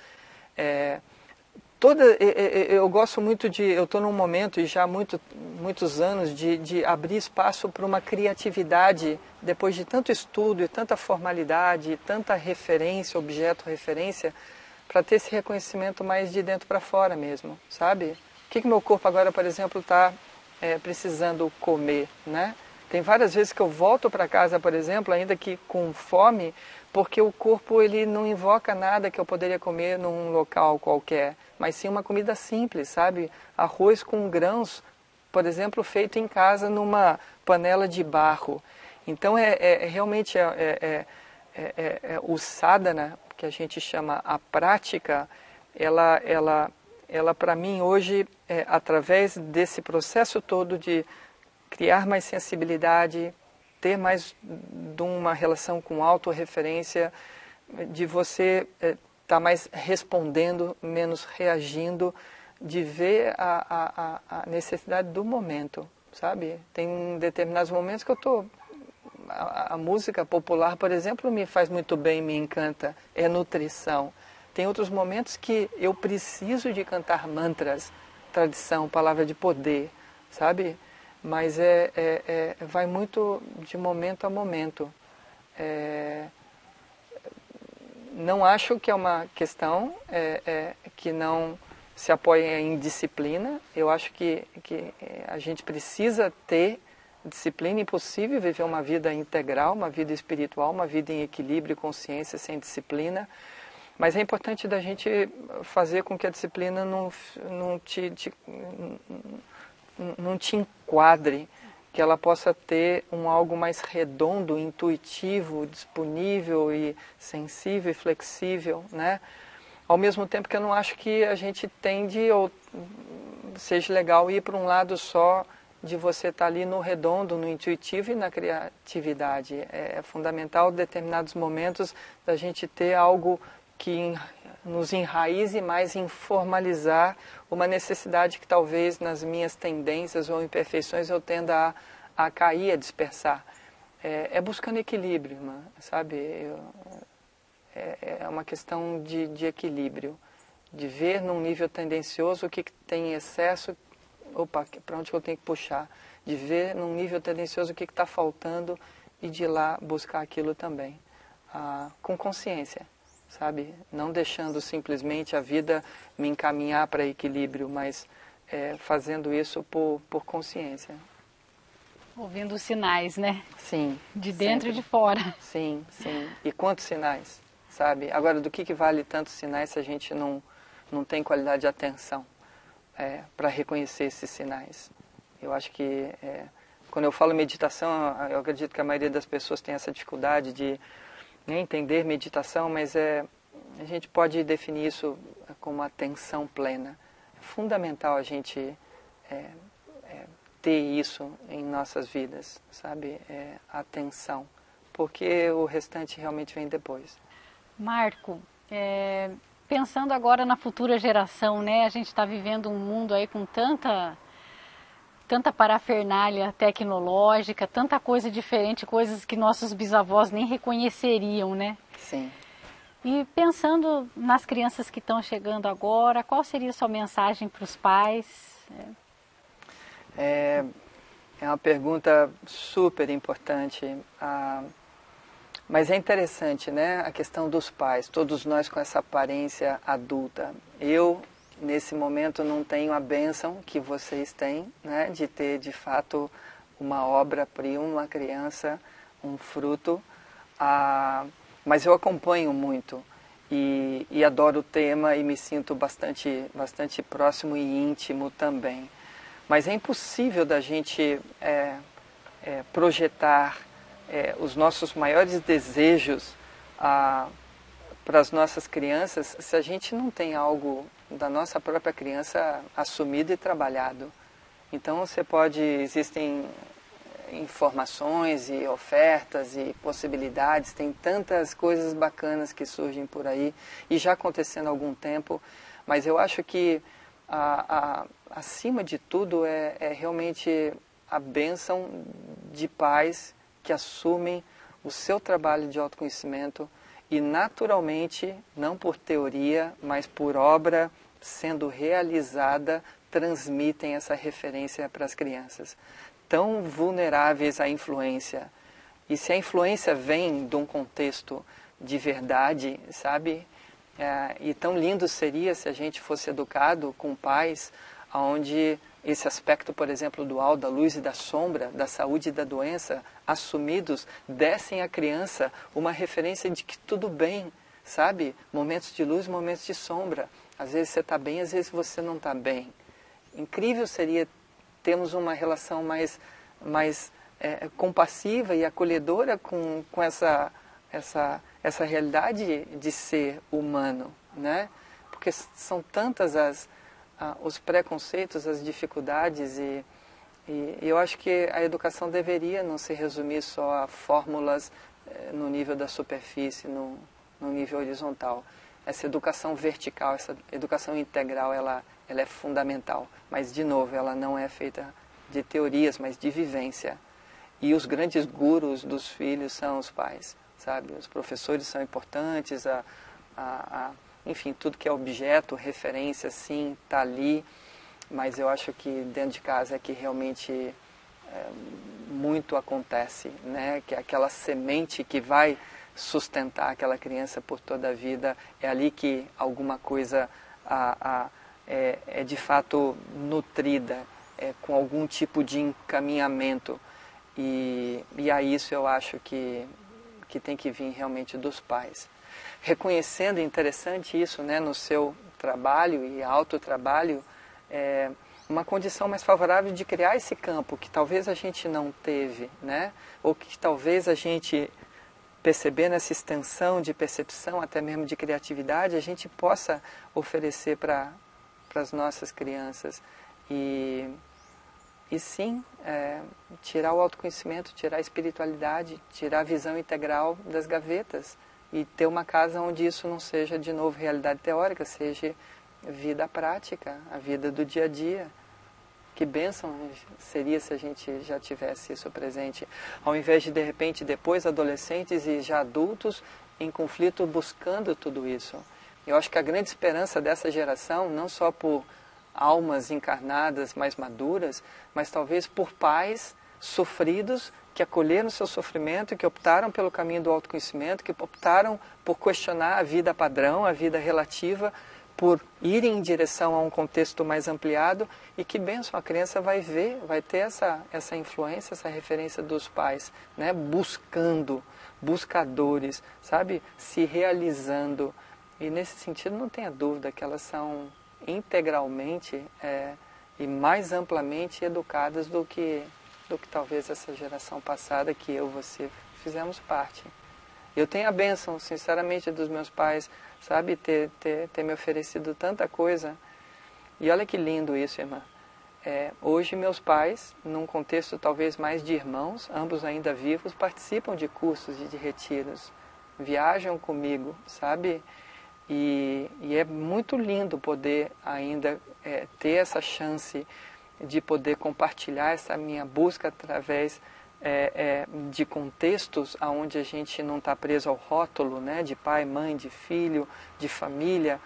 Eu gosto muito eu estou num momento, e já há muitos anos, de abrir espaço para uma criatividade, depois de tanto estudo e tanta formalidade, e tanta referência, objeto-referência, para ter esse reconhecimento mais de dentro para fora mesmo, sabe? O que meu corpo agora, por exemplo, está precisando comer, né? Tem várias vezes que eu volto para casa, por exemplo, ainda que com fome, porque o corpo ele não invoca nada que eu poderia comer num local qualquer, mas sim uma comida simples, sabe? Arroz com grãos, por exemplo, feito em casa numa panela de barro. Então realmente o sadhana, que a gente chama a prática, ela para mim hoje, através desse processo todo de criar mais sensibilidade, ter mais de uma relação com autorreferência, de você estar mais respondendo, menos reagindo, de ver a necessidade do momento, sabe? Tem determinados momentos que eu estou... A música popular, por exemplo, me faz muito bem, me encanta, é nutrição. Tem outros momentos que eu preciso de cantar mantras, tradição, palavra de poder, sabe? Mas vai muito de momento a momento. Não acho que é uma questão que não se apoia em disciplina. Eu acho que a gente precisa ter disciplina. É impossível viver uma vida integral, uma vida espiritual, uma vida em equilíbrio e consciência sem disciplina. Mas é importante da gente fazer com que a disciplina não te enquadre, que ela possa ter algo mais redondo, intuitivo, disponível e sensível e flexível, né? Ao mesmo tempo que eu não acho que a gente tende, ou seja legal ir para um lado só de você estar ali no redondo, no intuitivo e na criatividade. É fundamental, em determinados momentos, da gente ter algo que nos enraize mais em formalizar uma necessidade que talvez nas minhas tendências ou imperfeições eu tenda a cair, a dispersar. Buscando equilíbrio, sabe? É uma questão de equilíbrio, de ver num nível tendencioso o que tem em excesso, para onde eu tenho que puxar, de ver num nível tendencioso o que está faltando e de ir lá buscar aquilo também, com consciência. Sabe? Não deixando simplesmente a vida me encaminhar para equilíbrio, mas fazendo isso por consciência. Ouvindo os sinais, né? Sim. De dentro sempre. E de fora. Sim, sim. E quantos sinais, sabe? Agora, do que vale tantos sinais se a gente não tem qualidade de atenção para reconhecer esses sinais? Eu acho que, quando eu falo meditação, eu acredito que a maioria das pessoas tem essa dificuldade de entender meditação, mas a gente pode definir isso como atenção plena. É fundamental a gente ter isso em nossas vidas, sabe? Atenção, porque o restante realmente vem depois. Marco, pensando agora na futura geração, né? A gente está vivendo um mundo aí com tanta parafernália tecnológica, tanta coisa diferente, coisas que nossos bisavós nem reconheceriam, né? Sim. E pensando nas crianças que estão chegando agora, qual seria a sua mensagem para os pais? É uma pergunta super importante, mas é interessante, né? A questão dos pais, todos nós com essa aparência adulta. Nesse momento não tenho a bênção que vocês têm, né, de ter de fato uma obra-prima, uma criança, um fruto, mas eu acompanho muito e adoro o tema e me sinto bastante próximo e íntimo também. Mas é impossível da gente projetar os nossos maiores desejos para as nossas crianças se a gente não tem algo da nossa própria criança assumido e trabalhado. Então existem informações e ofertas e possibilidades, tem tantas coisas bacanas que surgem por aí e já acontecendo há algum tempo, mas eu acho que acima de tudo é realmente a bênção de pais que assumem o seu trabalho de autoconhecimento e naturalmente, não por teoria, mas por obra sendo realizada, transmitem essa referência para as crianças. Tão vulneráveis à influência. E se a influência vem de um contexto de verdade, sabe? E tão lindo seria se a gente fosse educado com pais onde esse aspecto, por exemplo, dual da luz e da sombra, da saúde e da doença, assumidos, dessem à criança uma referência de que tudo bem, sabe? Momentos de luz, momentos de sombra. Às vezes você está bem, às vezes você não está bem. Incrível seria termos uma relação mais compassiva e acolhedora com essa realidade de ser humano, né? Porque são tantas os preconceitos, as dificuldades e eu acho que a educação deveria não se resumir só a fórmulas no nível da superfície, no nível horizontal. Essa educação vertical, essa educação integral, ela é fundamental. Mas, de novo, ela não é feita de teorias, mas de vivência. E os grandes gurus dos filhos são os pais, sabe? Os professores são importantes, enfim, tudo que é objeto, referência, sim, está ali. Mas eu acho que dentro de casa é que realmente muito acontece, né? Que é aquela semente que vai sustentar aquela criança por toda a vida, é ali que alguma coisa é de fato nutrida, com algum tipo de encaminhamento. E a isso eu acho que tem que vir realmente dos pais. Reconhecendo, interessante isso, né, no seu trabalho e autotrabalho, uma condição mais favorável de criar esse campo que talvez a gente não teve, né? Ou que talvez a gente, percebendo essa extensão de percepção, até mesmo de criatividade, a gente possa oferecer para as nossas crianças. E sim, tirar o autoconhecimento, tirar a espiritualidade, tirar a visão integral das gavetas e ter uma casa onde isso não seja, de novo, realidade teórica, seja vida prática, a vida do dia a dia. Que bênção seria se a gente já tivesse isso presente, ao invés de repente, depois adolescentes e já adultos em conflito buscando tudo isso. Eu acho que a grande esperança dessa geração, não só por almas encarnadas mais maduras, mas talvez por pais sofridos que acolheram o seu sofrimento, que optaram pelo caminho do autoconhecimento, que optaram por questionar a vida padrão, a vida relativa, por ir em direção a um contexto mais ampliado, e que bênção, a criança vai ver, vai ter essa influência, essa referência dos pais, né? Buscadores, sabe? Se realizando. E nesse sentido não tenha dúvida que elas são integralmente e mais amplamente educadas do que talvez essa geração passada que você fizemos parte. Eu tenho a bênção, sinceramente, dos meus pais, sabe, ter me oferecido tanta coisa. E olha que lindo isso, irmã. Hoje meus pais, num contexto talvez mais de irmãos, ambos ainda vivos, participam de cursos e de retiros, viajam comigo, sabe? E é muito lindo poder ainda ter essa chance de poder compartilhar essa minha busca através de contextos onde a gente não está preso ao rótulo, né, de pai, mãe, de filho, de família,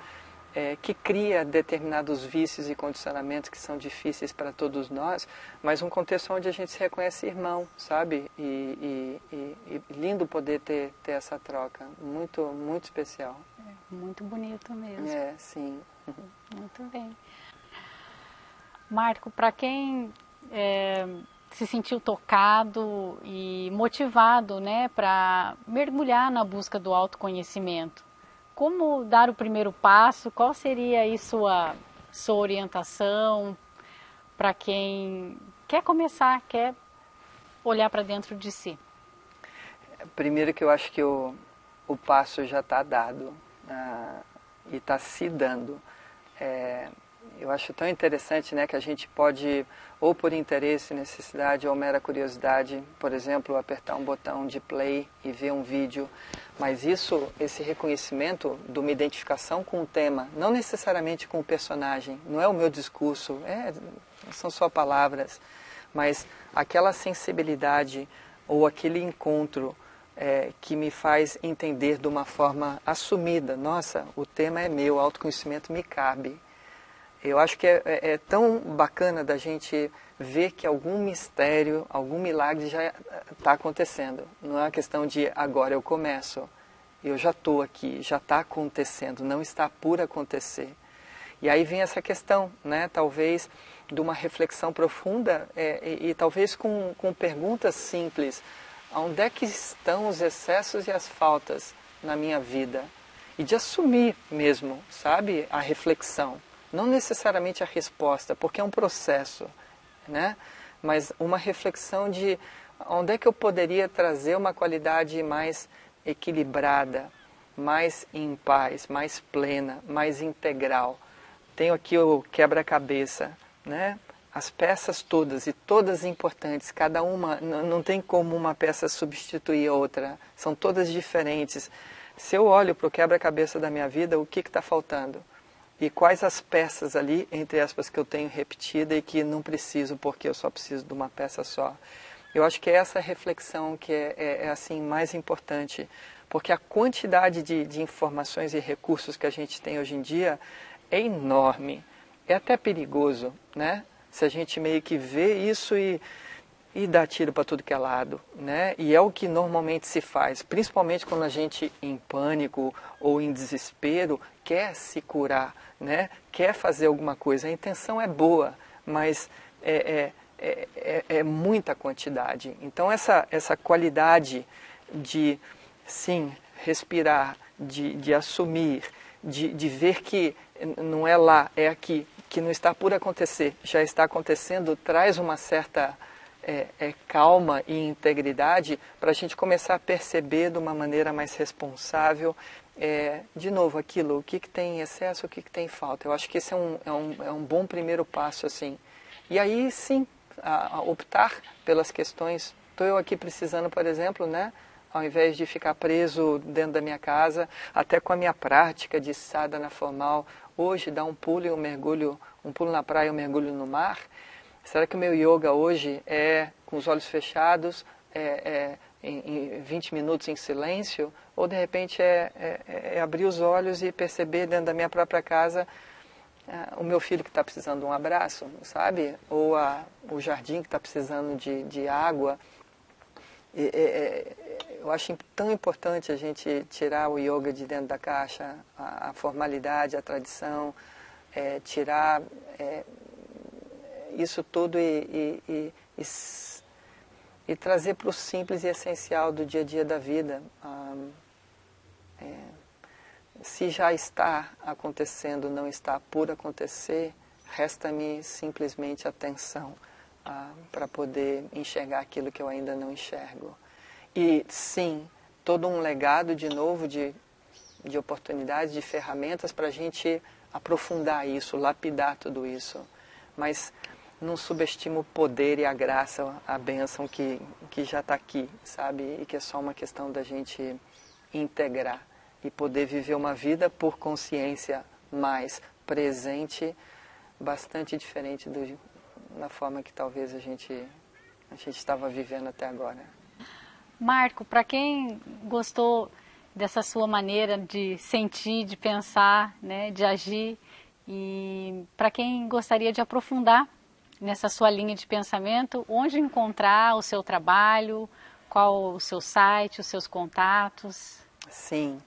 que cria determinados vícios e condicionamentos que são difíceis para todos nós, mas um contexto onde a gente se reconhece irmão, sabe? E lindo poder ter essa troca, muito, muito especial. Muito bonito mesmo. Sim. Muito bem. Marco, para quem se sentiu tocado e motivado, né, para mergulhar na busca do autoconhecimento, como dar o primeiro passo? Qual seria aí sua orientação para quem quer começar, quer olhar para dentro de si? Primeiro que eu acho que o passo já está dado e está se dando. Eu acho tão interessante, né, que a gente pode, ou por interesse, necessidade ou mera curiosidade, por exemplo, apertar um botão de play e ver um vídeo, mas esse reconhecimento de uma identificação com o tema, não necessariamente com o personagem, não é o meu discurso, são só palavras, mas aquela sensibilidade ou aquele encontro que me faz entender de uma forma assumida, nossa, o tema é meu, o autoconhecimento me cabe. Eu acho que é tão bacana da gente ver que algum mistério, algum milagre já está acontecendo. Não é uma questão de agora eu começo, eu já estou aqui, já está acontecendo, não está por acontecer. E aí vem essa questão, né, talvez de uma reflexão profunda e talvez com perguntas simples. Onde é que estão os excessos e as faltas na minha vida? E de assumir mesmo, sabe, a reflexão. Não necessariamente a resposta, porque é um processo, né? Mas uma reflexão de onde é que eu poderia trazer uma qualidade mais equilibrada, mais em paz, mais plena, mais integral. Tenho aqui o quebra-cabeça, né? As peças todas, e todas importantes, cada uma, não tem como uma peça substituir a outra, são todas diferentes. Se eu olho para o quebra-cabeça da minha vida, o que está faltando? E quais as peças ali, entre aspas, que eu tenho repetida e que não preciso, porque eu só preciso de uma peça só. Eu acho que é essa reflexão que é assim, mais importante, porque a quantidade de informações e recursos que a gente tem hoje em dia é enorme, é até perigoso, né? Se a gente meio que vê isso e dá tiro para tudo que é lado, né? E é o que normalmente se faz, principalmente quando a gente em pânico ou em desespero quer se curar, né? Quer fazer alguma coisa. A intenção é boa, mas é muita quantidade. Então essa qualidade de, sim, respirar, de assumir, de ver que não é lá, é aqui, que não está por acontecer, já está acontecendo, traz uma certa calma e integridade para a gente começar a perceber de uma maneira mais responsável, de novo, aquilo, o que tem excesso, o que tem falta. Eu acho que esse é um bom primeiro passo, assim. E aí, sim, a optar pelas questões. Estou eu aqui precisando, por exemplo, né, ao invés de ficar preso dentro da minha casa, até com a minha prática de sadhana formal, hoje dar um pulo e um mergulho, um pulo na praia e um mergulho no mar. Será que o meu yoga hoje é com os olhos fechados, em 20 minutos em silêncio? Ou de repente é abrir os olhos e perceber dentro da minha própria casa o meu filho que está precisando de um abraço, sabe? Ou o jardim que está precisando de água. Eu acho tão importante a gente tirar o yoga de dentro da caixa, a formalidade, a tradição, tirar isso tudo e trazer para o simples e essencial do dia a dia da vida. Se já está acontecendo, não está por acontecer, resta-me simplesmente atenção para poder enxergar aquilo que eu ainda não enxergo. E sim, todo um legado de novo de oportunidades, de ferramentas para a gente aprofundar isso, lapidar tudo isso. Mas não subestimo o poder e a graça, a bênção que já está aqui, sabe? E que é só uma questão da gente integrar e poder viver uma vida por consciência mais presente, bastante diferente da forma que talvez a gente estava vivendo até agora. Marco, para quem gostou dessa sua maneira de sentir, de pensar, né, de agir, e para quem gostaria de aprofundar nessa sua linha de pensamento, onde encontrar o seu trabalho, qual o seu site, os seus contatos? Sim,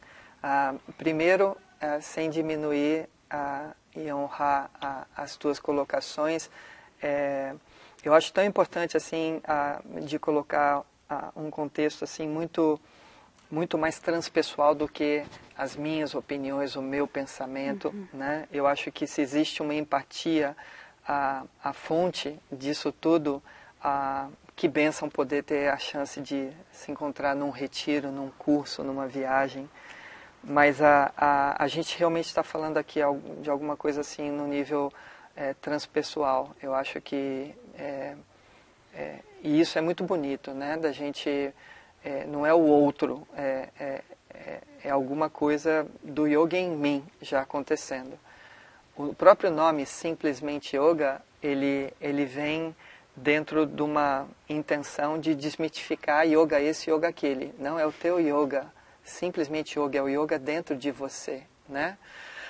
primeiro, sem diminuir e honrar as tuas colocações, eu acho tão importante assim de colocar um contexto assim muito mais transpessoal do que as minhas opiniões, o meu pensamento, né? Eu acho que se existe uma empatia, a fonte disso tudo, que bênção poder ter a chance de se encontrar num retiro, num curso, numa viagem. Mas a gente realmente está falando aqui de alguma coisa assim no nível transpessoal. Eu acho que e isso é muito bonito, né? Da gente não é o outro, é alguma coisa do yoga em mim já acontecendo. O próprio nome, simplesmente yoga, ele vem dentro de uma intenção de desmitificar yoga esse, yoga aquele. Não é o teu yoga, simplesmente yoga, é o yoga dentro de você, né?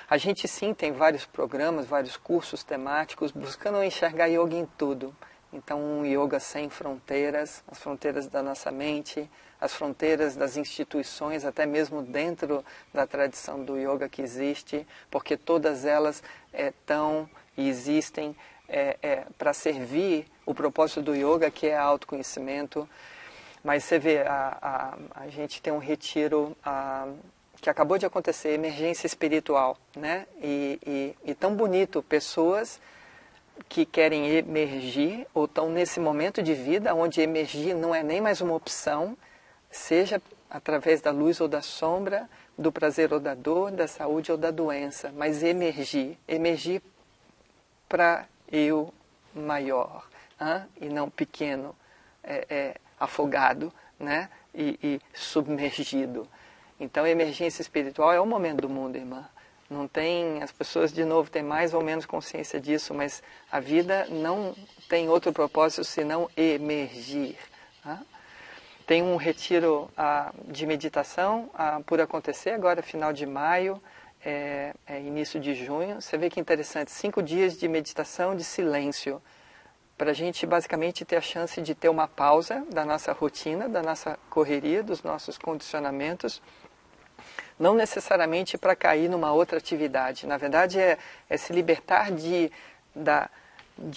A gente sim tem vários programas, vários cursos temáticos, buscando enxergar yoga em tudo. Então, um yoga sem fronteiras, as fronteiras da nossa mente, as fronteiras das instituições, até mesmo dentro da tradição do yoga que existe, porque todas elas estão e existem para servir o propósito do yoga, que é autoconhecimento. Mas você vê, a gente tem um retiro que acabou de acontecer, emergência espiritual, né? E tão bonito, pessoas que querem emergir ou estão nesse momento de vida onde emergir não é nem mais uma opção, seja através da luz ou da sombra, do prazer ou da dor, da saúde ou da doença, mas emergir para eu maior, e não pequeno, afogado, né? E submergido. Então, a emergência espiritual é o momento do mundo, irmã. Não tem, as pessoas, de novo, têm mais ou menos consciência disso, mas a vida não tem outro propósito senão emergir. Tem um retiro de meditação por acontecer agora, final de maio, início de junho. Você vê que interessante, 5 dias de meditação de silêncio, para a gente basicamente ter a chance de ter uma pausa da nossa rotina, da nossa correria, dos nossos condicionamentos, não necessariamente para cair numa outra atividade. Na verdade, é se libertar de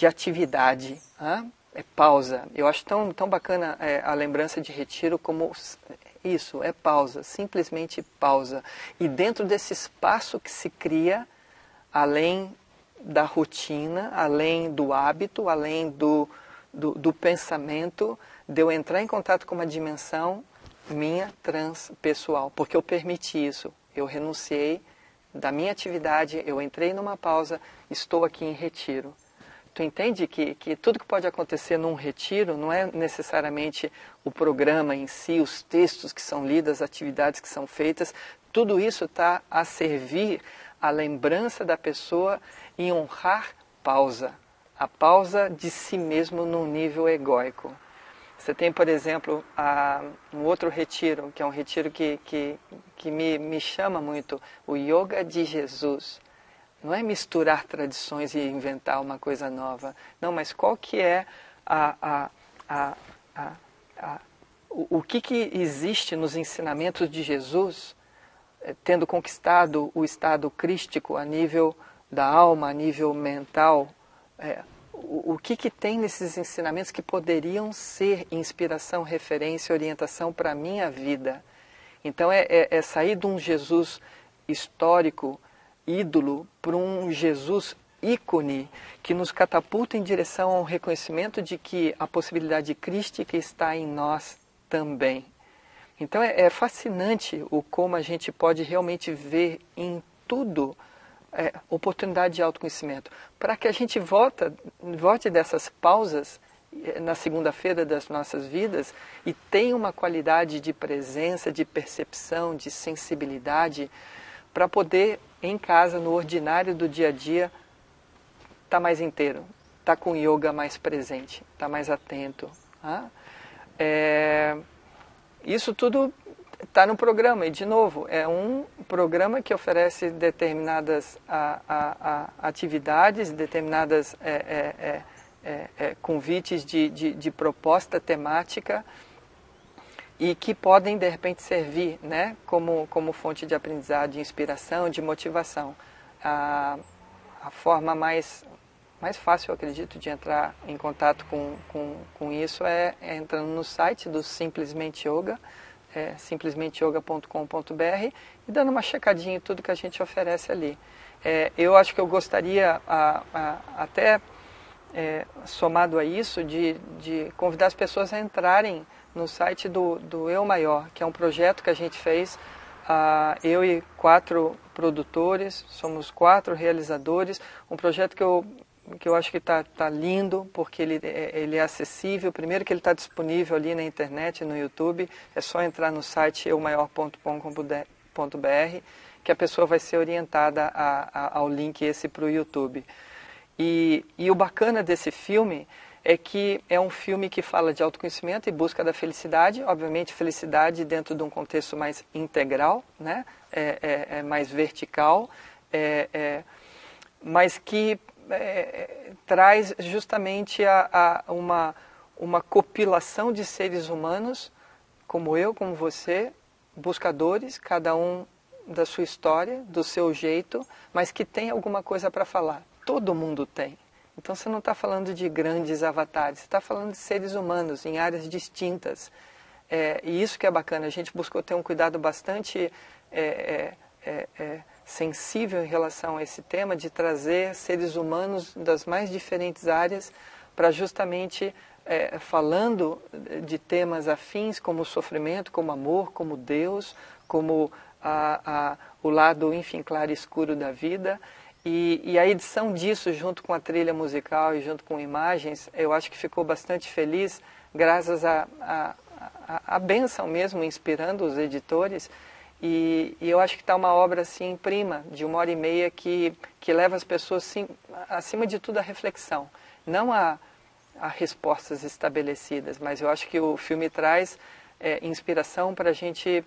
atividade. É pausa. Eu acho tão bacana a lembrança de retiro como isso, é pausa, simplesmente pausa. E dentro desse espaço que se cria, além da rotina, além do hábito, além do pensamento, de eu entrar em contato com uma dimensão minha transpessoal, porque eu permiti isso, eu renunciei da minha atividade, eu entrei numa pausa, estou aqui em retiro. Tu entende que tudo que pode acontecer num retiro não é necessariamente o programa em si, os textos que são lidos, as atividades que são feitas, tudo isso está a servir a lembrança da pessoa em honrar pausa, a pausa de si mesmo num nível egóico. Você tem, por exemplo, um outro retiro, que é um retiro que me chama muito, o Yoga de Jesus. Não é misturar tradições e inventar uma coisa nova. Não, mas qual que é o que existe nos ensinamentos de Jesus, tendo conquistado o estado crístico a nível da alma, a nível mental, o que tem nesses ensinamentos que poderiam ser inspiração, referência, orientação para a minha vida. Então é sair de um Jesus histórico, ídolo, para um Jesus ícone que nos catapulta em direção ao reconhecimento de que a possibilidade crística está em nós também. Então é fascinante o como a gente pode realmente ver em tudo oportunidade de autoconhecimento, para que a gente volte dessas pausas na segunda-feira das nossas vidas e tenha uma qualidade de presença, de percepção, de sensibilidade, para poder, em casa, no ordinário do dia a dia, estar mais inteiro, estar com o yoga mais presente, estar mais atento. Isso tudo está no programa, e de novo, é um programa que oferece determinadas atividades, determinadas convites de proposta temática e que podem de repente servir, né, como fonte de aprendizado, de inspiração, de motivação. A forma mais fácil, eu acredito, de entrar em contato com isso é entrando no site do Simplesmente Yoga, simplesmenteyoga.com.br, e dando uma checadinha em tudo que a gente oferece ali. Eu acho que eu gostaria, até somado a isso, de convidar as pessoas a entrarem no site do Eu Maior, que é um projeto que a gente fez eu e 4 produtores, somos 4 realizadores, um projeto que eu acho que está lindo, porque ele é acessível. Primeiro que ele está disponível ali na internet, no YouTube, é só entrar no site eumaior.com.br, que a pessoa vai ser orientada ao link esse para o YouTube. E o bacana desse filme é que é um filme que fala de autoconhecimento e busca da felicidade, obviamente felicidade dentro de um contexto mais integral, né? Mais vertical, mas que traz justamente uma compilação de seres humanos, como eu, como você, buscadores, cada um da sua história, do seu jeito, mas que tem alguma coisa para falar. Todo mundo tem. Então você não está falando de grandes avatares, você está falando de seres humanos em áreas distintas. E isso que é bacana, a gente buscou ter um cuidado bastante sensível em relação a esse tema, de trazer seres humanos das mais diferentes áreas para justamente, falando de temas afins como o sofrimento, como amor, como Deus, como o lado, enfim, claro e escuro da vida. E a edição disso, junto com a trilha musical e junto com imagens, eu acho que ficou bastante feliz, graças à bênção mesmo, inspirando os editores. E eu acho que está uma obra assim, prima, de 1h30, que leva as pessoas, sim, acima de tudo, à reflexão. Não a respostas estabelecidas, mas eu acho que o filme traz inspiração para a gente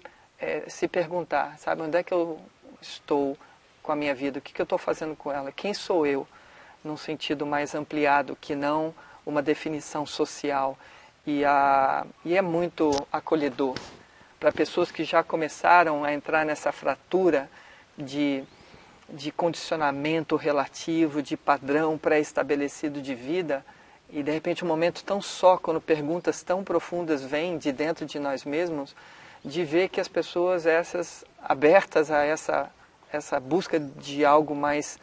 se perguntar, sabe, onde é que eu estou com a minha vida, o que eu estou fazendo com ela, quem sou eu, num sentido mais ampliado, que não uma definição social. E é muito acolhedor para pessoas que já começaram a entrar nessa fratura de condicionamento relativo, de padrão pré-estabelecido de vida, e de repente um momento tão só, quando perguntas tão profundas vêm de dentro de nós mesmos, de ver que as pessoas essas abertas a essa busca de algo mais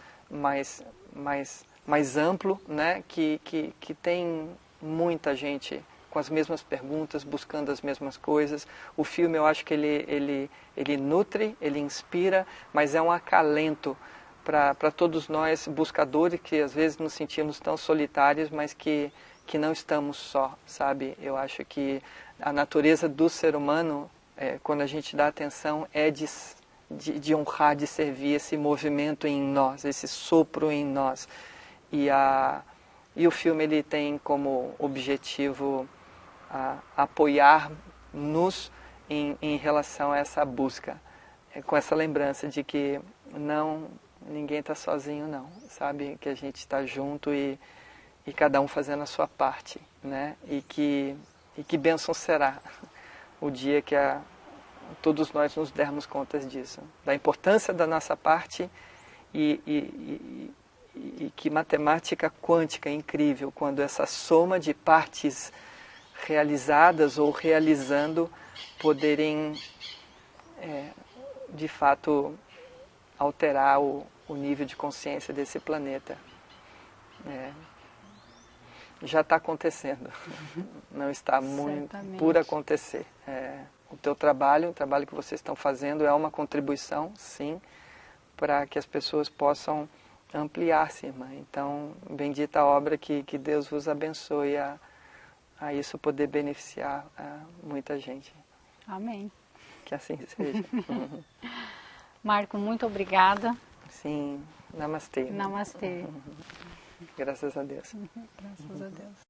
amplo, né? que tem muita gente com as mesmas perguntas, buscando as mesmas coisas. O filme, eu acho que ele nutre, ele inspira, mas é um acalento para todos nós buscadores, que às vezes nos sentimos tão solitários, mas que não estamos só, sabe? Eu acho que a natureza do ser humano, quando a gente dá atenção, é de honrar, de servir esse movimento em nós, esse sopro em nós. E o filme ele tem como objetivo apoiar-nos em relação a essa busca, com essa lembrança de que ninguém está sozinho não, sabe? Que a gente está junto e cada um fazendo a sua parte, né? E que bênção será o dia que todos nós nos dermos conta disso, da importância da nossa parte e que matemática quântica é incrível, quando essa soma de partes realizadas ou realizando poderem, de fato, alterar o nível de consciência desse planeta. Já está acontecendo, não está muito por acontecer. O teu trabalho, o trabalho que vocês estão fazendo é uma contribuição, sim, para que as pessoas possam ampliar-se, irmã. Então, bendita a obra, que Deus vos abençoe a isso poder beneficiar muita gente. Amém. Que assim seja. Marco, muito obrigada. Sim, namastê. Namastê. Graças a Deus. Graças a Deus.